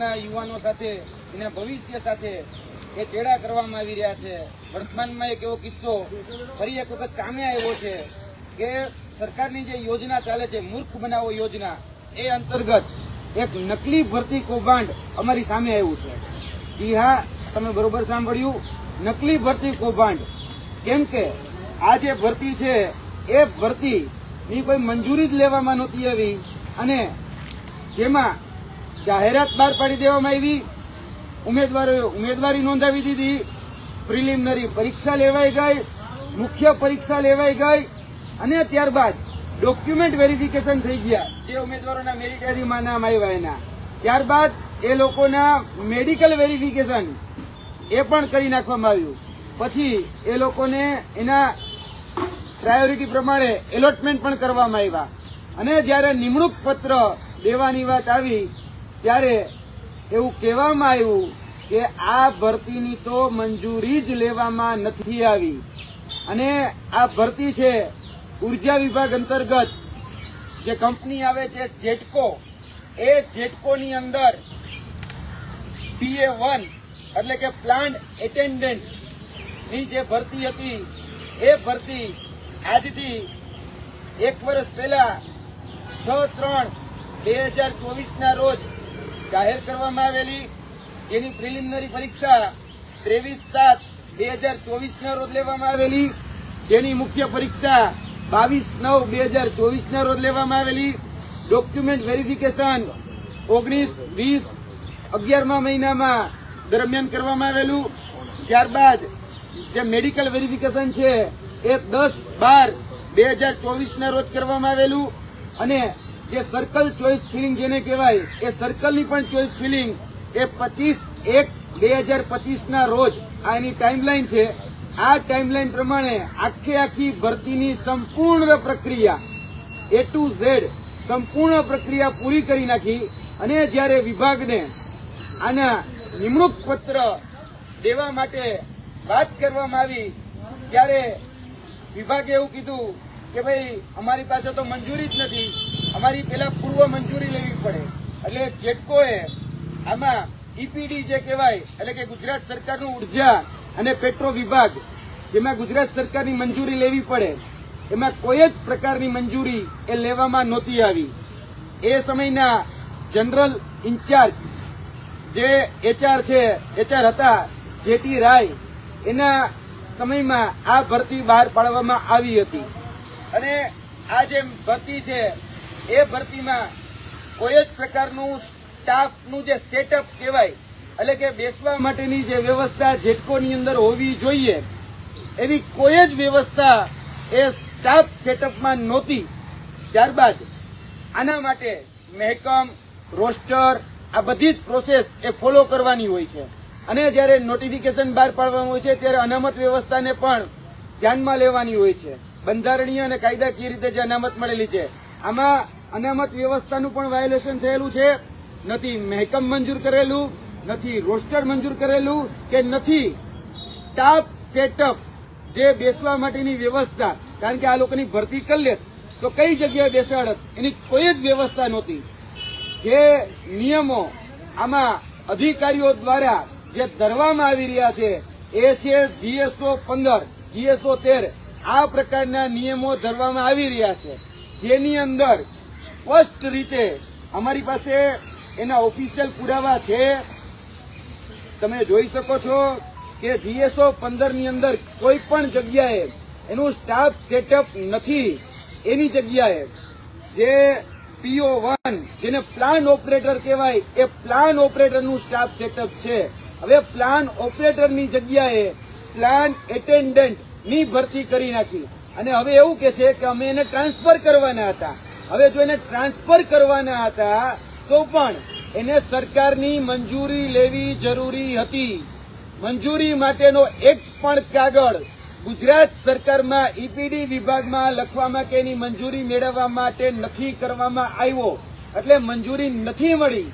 ગુજરાતના યુવાનો સાથે એના ભવિષ્ય સાથે એ ચેડા કરવામાં આવી રહ્યા છે। વર્તમાનમાં એક એવો કિસ્સો ફરી એક વખત સામે આવ્યો છે કે સરકારની જે યોજના ચાલે છે મૂર્ખ બનાવો યોજના, એ અંતર્ગત એક નકલી ભરતી કૌભાંડ અમારી સામે આવ્યું છે। જી હા, તમે બરોબર સાંભળ્યું, નકલી ભરતી કૌભાંડ। કેમ કે આ જે ભરતી છે એ ભરતીની કોઈ મંજૂરી જ લેવામાં નહોતી આવી અને જેમાં જાહેરાત બહાર પાડી દેવામાં આવી, ઉમેદવારોએ ઉમેદવારી નોંધાવી દીધી, પ્રિલિમિનરી પરીક્ષા લેવાઈ ગઈ, મુખ્ય પરીક્ષા લેવાઈ ગઈ અને ત્યારબાદ ડોક્યુમેન્ટ વેરિફિકેશન થઈ ગયા જે ઉમેદવારોના મેરિટ યાદીમાં નામ આવ્યા એના, ત્યારબાદ એ લોકોના મેડિકલ વેરિફિકેશન એ પણ કરી નાખવામાં આવ્યું। પછી એ લોકોને એના પ્રાયોરિટી પ્રમાણે એલોટમેન્ટ પણ કરવામાં આવ્યા અને જ્યારે નિમણૂક પત્ર દેવાની વાત આવી ત્યારે એવું કહેવામાં આવ્યું કે આ ભરતીની તો મંજૂરી જ લેવામાં નથી આવી અને આ ભરતી છે ઉર્જા વિભાગ અંતર્ગત જે કંપની આવે છે જેટકો, એ જેટકોની અંદર PA1 એટલે કે પ્લાન્ટ એટેન્ડન્ટ ની જે ભરતી હતી એ ભરતી આજથી 1 વર્ષ પહેલા 6/3/2024 ના રોજ જાહેર કરવામાં આવેલી, જેની પ્રિલિમિનરી પરીક્ષા 23/7/2024 ના રોજ લેવામાં આવેલી, જેની મુખ્ય પરીક્ષા 22/9/2024 ના રોજ લેવામાં આવેલી, ડોક્યુમેન્ટ વેરિફિકેશન 19/20/11મા મહિનામાં દરમિયાન કરવામાં આવેલું, ત્યારબાદ જે મેડિકલ વેરિફિકેશન છે એ 10/12/2024 ના રોજ કરવામાં આવેલું અને જે સર્કલ ચોઇસ ફિલિંગ જેને કહેવાય એ સર્કલની પણ ચોઇસ ફિલિંગ એ 25/1/2025 ના રોજ આ એની ટાઈમલાઈન છે। આ ટાઈમલાઈન પ્રમાણે આખી ભરતીની સંપૂર્ણ પ્રક્રિયા A to Z સંપૂર્ણ પ્રક્રિયા પૂરી કરી નાખી અને જ્યારે વિભાગને આના નિમણૂક પત્ર દેવા માટે વાત કરવામાં આવી ત્યારે વિભાગે એવું કીધું કે ભાઈ અમારી પાસે તો મંજૂરી જ નથી, અમારી પેલા પૂર્વ મંજૂરી લેવી પડે। એટલે જેટકોએ આમાં EPD જે કહેવાય એટલે કે ગુજરાત સરકારનું ઉર્જા અને પેટ્રો વિભાગ, જેમાં ગુજરાત સરકારની મંજૂરી લેવી પડે, એમાં કોઈ જ પ્રકારની મંજૂરી એ લેવામાં નહોતી આવી। એ સમયના જનરલ ઇન્ચાર્જ જે HR હતા JT રાય, એના સમયમાં આ ભરતી બહાર પાડવામાં આવી હતી અને આ જે ભરતી છે એ ભરતીમાં કોઈ જ પ્રકારનું સ્ટાફનું જે સેટઅપ કહેવાય એટલે કે બેસવા માટેની જે વ્યવસ્થા જેટકોની અંદર હોવી જોઈએ એવી કોઈ જ વ્યવસ્થા એ સ્ટાફ સેટઅપમાં નહોતી। ત્યારબાદ આના માટે મહેકમ, રોસ્ટર, આ બધી જ પ્રોસેસ એ ફોલો કરવાની હોય છે અને જ્યારે નોટિફિકેશન બહાર પાડવાનું હોય છે ત્યારે અનામત વ્યવસ્થાને પણ ધ્યાનમાં લેવાની હોય છે। બંધારણીય અને કાયદાકીય રીતે જે અનામત મળેલી છે આમાં અનામત વ્યવસ્થાનું પણ વાયોલેશન થયેલું છે, નથી મહેકમ મંજૂર કરેલું, નથી રોસ્ટર મંજૂર કરેલું કે નથી સ્ટાફ સેટઅપ જે બેસવા માટેની વ્યવસ્થા, કારણ કે આ લોકોની ભરતી કરી લે તો કઈ જગ્યાએ બેસાડત એની કોઈ જ વ્યવસ્થા નહોતી। જે નિયમો આમાં અધિકારીઓ દ્વારા જે ધરવામાં આવી રહ્યા છે એ છે GSO 15, GSO 13, આ પ્રકારના નિયમો ધરવામાં આવી રહ્યા છે જેની અંદર સ્પષ્ટ રીતે અમારી પાસે એના ઓફિશિયલ પુરાવા છે। તમે જોઈ શકો છો કે GSO 15 ની અંદર કોઈ પણ જગ્યાએ એનું સ્ટાફ સેટઅપ નથી, એની જગ્યાએ જે PO1 જેને પ્લાન ઓપરેટર કહેવાય એ પ્લાન ઓપરેટરનું સ્ટાફ સેટઅપ છે। હવે પ્લાન ઓપરેટરની જગ્યાએ પ્લાન એટેન્ડન્ટ ની ભરતી કરી નાખી અને હવે એવું કે છે કે અમે એને ટ્રાન્સફર કરવાના હતા। હવે જો એને ટ્રાન્સફર કરવાના હતા તો પણ એને સરકારની મંજૂરી લેવી જરૂરી હતી। મંજૂરી માટેનો એક પણ કાગળ ગુજરાત સરકારમાં EPD વિભાગમાં લખવામાં કે એની મંજૂરી મેળવવા માટે નથી કરવામાં આવ્યો, એટલે મંજૂરી નથી મળી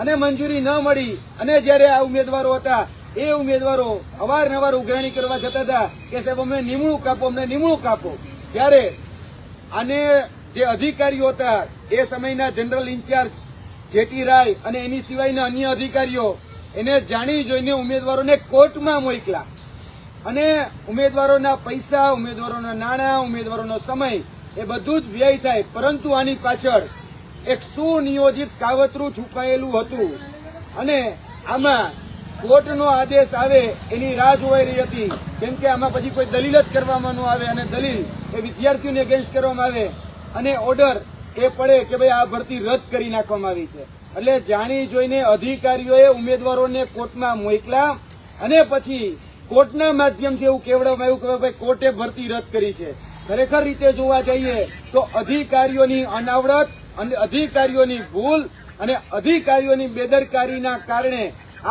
અને મંજૂરી ન મળી અને જ્યારે આ ઉમેદવારો હતા એ ઉમેદવારો અવારનવાર ઉઘરાણી કરવા જતા હતા કે સાહેબ અમને નિમણૂક આપો, અમને નિમણૂક આપો, ત્યારે આને જે અધિકારીઓ હતા એ સમયના જનરલ ઇન્ચાર્જ જેટી રાય અને એની સિવાયના અન્ય અધિકારીઓ એને જાણી જોઈને ઉમેદવારોને કોર્ટમાં મોકલ્યા અને ઉમેદવારોના પૈસા, ઉમેદવારોના નાણાં, ઉમેદવારોનો સમય એ બધું જ વ્યય થાય, પરંતુ આની પાછળ એક સુનિયોજિત કાવતરું છુપાયેલું હતું અને આમાં કોર્ટનો આદેશ આવે એની રાહ જોવાઈ રહી હતી, કેમ કે આમાં પછી કોઈ દલીલ જ કરવામાં ન આવે અને દલીલ એ વિદ્યાર્થીઓને અગેન્સ્ટ કરવામાં આવે અને ઓર્ડર એ પડે કે ભાઈ આ ભરતી રદ કરી નાખવામાં આવી છે. એટલે જાણી જોઈને અધિકારીઓએ ઉમેદવારોને કોર્ટમાં મોકલ્યા અને પછી કોર્ટના માધ્યમથી એવું કહેવામાં આવ્યું કે ભાઈ કોર્ટે ભરતી રદ કરી છે. ખરેખર રીતે જોવા જઈએ તો અધિકારીઓની અનાવડત અને અધિકારીઓની ભૂલ અને અધિકારીઓની બેદરકારીના કારણે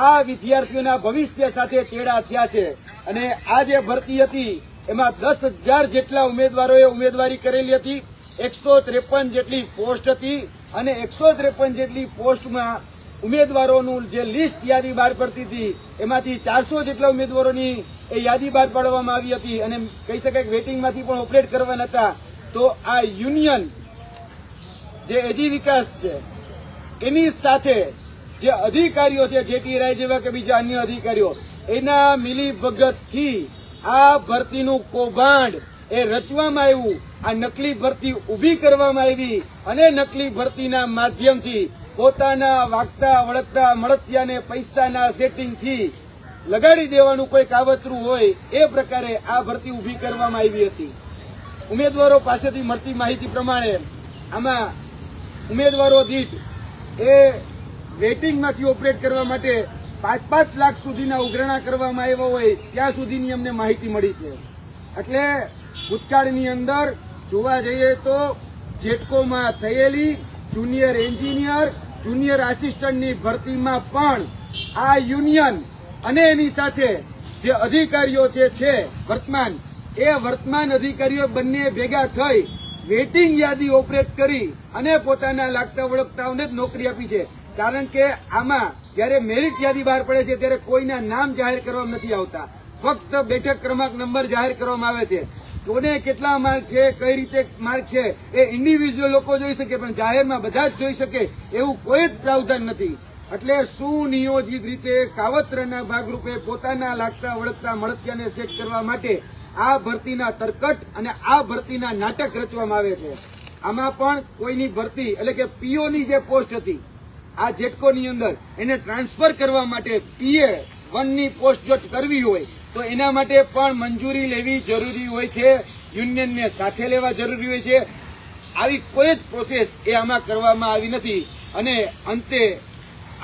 આ વિદ્યાર્થીઓના ભવિષ્ય સાથે ચેડા થયા છે. અને આ જે ભરતી હતી એમાં 10,000 જેટલા ઉમેદવારોએ ઉમેદવારી કરેલી હતી, 153 જેટલી પોસ્ટ હતી અને 153 જેટલી પોસ્ટમાં ઉમેદવારોનું જે લિસ્ટ યાદી બહાર પડતી હતી એમાંથી 400 જેટલા ઉમેદવારોની એ યાદી બહાર પાડવામાં આવી હતી અને કહી શકાય કે વેટિંગમાંથી પણ ઓપરેટ કરવાના હતા. તો આ યુનિયન જે એજી વિકાસ છે એની સાથે જે અધિકારીઓ છે, જેટી રાય જેવા કે બીજા અન્ય અધિકારીઓ, એના મિલીભગતથી આ ભરતીનું કૌભાંડ એ રચવામાં આવ્યું. આ નકલી ભરતી ઉભી કરવામાં આવી અને નકલી ભરતીના માધ્યમથી પોતાના વાગતા વળગતા મળતિયાને પૈસાના સેટિંગથી લગાડી દેવાનું કોઈ કાવતરું હોય એ પ્રકારે આ ભરતી ઉભી કરવામાં આવી હતી. ઉમેદવારો પાસેથી મળતી માહિતી પ્રમાણે આમાં ઉમેદવારો દીઠ એ વેટિંગમાંથી ઓપરેટ કરવા માટે 5-5 લાખ સુધીના ઉઘરાણા કરવામાં આવ્યા હોય ત્યાં સુધીની અમને માહિતી મળી છે. એટલે ભૂતકાળની અંદર જોવા જઈએ તો જેટકોમાં થયેલી જુનિયર એન્જિનિયર, જુનિયર આસિસ્ટન્ટની ભરતીમાં પણ આ યુનિયન અને એની સાથે જે અધિકારીઓ છે વર્તમાન અધિકારીઓ બંને ભેગા થઈ વેટિંગ યાદી ઓપરેટ કરી અને પોતાના લાગતા વળગતાઓને જ નોકરી આપી છે. કારણ કે આમાં જયારે મેરિટ યાદી બહાર પડે છે ત્યારે કોઈના નામ જાહેર કરવામાં નથી આવતા, ફક્ત બેઠક ક્રમાંક નંબર જાહેર કરવામાં આવે છે. કોને કેટલા માર્ક છે, કઈ રીતે માર્ક છે એ ઇન્ડિવિજ્યુઅલ લોકો જોઈ શકે, પણ જાહેરમાં બધા જ જોઈ શકે એવું કોઈ જ પ્રાવધાન નથી. એટલે સુનિયોજિત રીતે કાવતરાના ભાગરૂપે પોતાના લાગતા વળગતા મળતિયાને સેટ કરવા માટે આ ભરતીના તરકટ અને આ ભરતીના નાટક રચવામાં આવે છે. આમાં પણ કોઈની ભરતી એટલે કે પીઓની જે પોસ્ટ હતી આ જેટકોની અંદર એને ટ્રાન્સફર કરવા માટે PA1 ની પોસ્ટ જો કરવી હોય તો એના માટે પણ મંજૂરી લેવી જરૂરી હોય છે, યુનિયનને સાથે લેવા જરૂરી હોય છે. આવી કોઈ જ પ્રોસેસ એ આમાં કરવામાં આવી નથી અને અંતે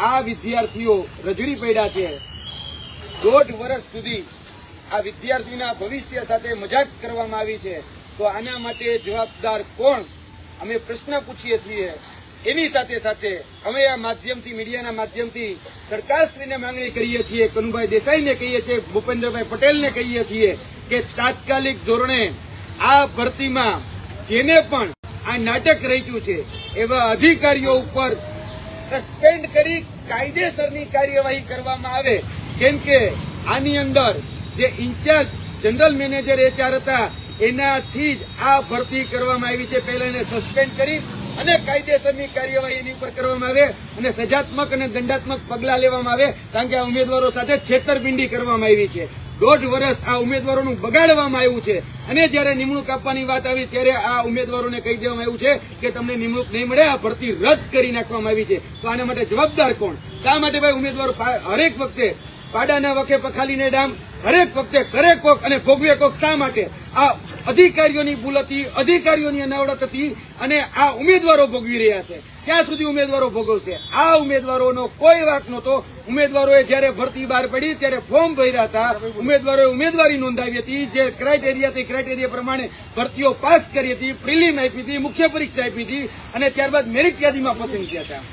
આ વિદ્યાર્થીઓ રજડી પડ્યા છે. 1.5 વર્ષ સુધી આ વિદ્યાર્થીના ભવિષ્ય સાથે મજાક કરવામાં આવી છે. તો આના માટે જવાબદાર કોણ, અમે પ્રશ્ન પૂછીએ છીએ. એની સાથે સાથે અમે આ માધ્યમથી, મીડિયાના માધ્યમથી સરકારશ્રીને માંગણી કરીએ છીએ, કનુભાઈ દેસાઈને કહીએ છીએ, ભૂપેન્દ્રભાઈ પટેલને કહીએ છીએ કે તાત્કાલિક ધોરણે આ ભરતીમાં જેને પણ આ નાટક રચ્યું છે એવા અધિકારીઓ ઉપર સસ્પેન્ડ કરી કાયદેસરની કાર્યવાહી કરવામાં આવે. કેમ કે આની અંદર જે ઇન્ચાર્જ જનરલ મેનેજર HR હતા એનાથી જ આ ભરતી કરવામાં આવી છે. પહેલા એને સસ્પેન્ડ કરી અને કાયદેસરની કાર્યવાહી એની ઉપર કરવામાં આવે અને સજાત્મક અને દંડાત્મક પગલાં લેવામાં આવે, કારણ કે આ ઉમેદવારો સાથે છેતરપિંડી કરવામાં આવી છે. 1.5 વર્ષ આ ઉમેદવારોનું બગાડવામાં આવ્યું છે અને જયારે નિમણૂક આપવાની વાત આવી ત્યારે આ ઉમેદવારોને કહી દેવામાં આવ્યું છે કે તમને નિમણૂક નહીં મળે, આ ભરતી રદ કરી નાખવામાં આવી છે. તો આના માટે જવાબદાર કોણ? શા માટે ભાઈ ઉમેદવારો હરેક વખતે પાડાના વખે પખાલીને ડામ, હરેક વખતે કરે કોક અને ભોગવે કોક? શા માટે? આ અધિકારીઓની ભૂલ હતી, અધિકારીઓની અનાવડત હતી અને આ ઉમેદવારો ભોગવી રહ્યા છે. ક્યાં સુધી ઉમેદવારો ભોગવશે? આ ઉમેદવારોનો કોઈ વાંક નહોતો. ઉમેદવારોએ જયારે ભરતી બહાર પડી ત્યારે ફોર્મ ભર્યા હતા, ઉમેદવારોએ ઉમેદવારી નોંધાવી હતી, જે ક્રાઇટેરિયા પ્રમાણે ભરતીઓ પાસ કરી હતી, પ્રિલિમ આપી હતી, મુખ્ય પરીક્ષા આપી હતી અને ત્યારબાદ મેરિટ યાદીમાં પસંદ થયા હતા.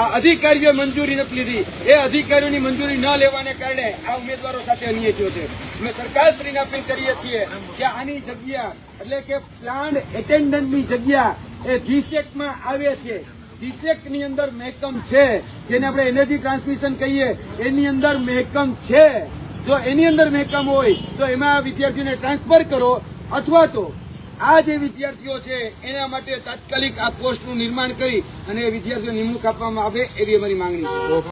આ અધિકારીઓએ મંજૂરી નથી લીધી. એ અધિકારીઓની મંજૂરી ન લેવાને કારણે આ ઉમેદવારો સાથે અન્યાય થયો છે. અમે સરકારશ્રીને અપીલ કરીએ છીએ કે આની જગ્યા એટલે કે પ્લાન્ટ એટેન્ડન્ટની જગ્યા એ GSECમાં આવે છે. GSECની અંદર મહેકમ છે, જેને આપણે એનર્જી ટ્રાન્સમિશન કહીએ, એની અંદર મહેકમ છે. જો એની અંદર મહેકમ હોય તો એમાં વિદ્યાર્થીઓને ટ્રાન્સફર કરો અથવા તો આ જે વિદ્યાર્થીઓ છે એના માટે તાત્કાલિક આ પોસ્ટનું નિર્માણ કરી અને વિદ્યાર્થીઓ નિમણૂક આપવામાં આવે એવી અમારી માંગણી છે.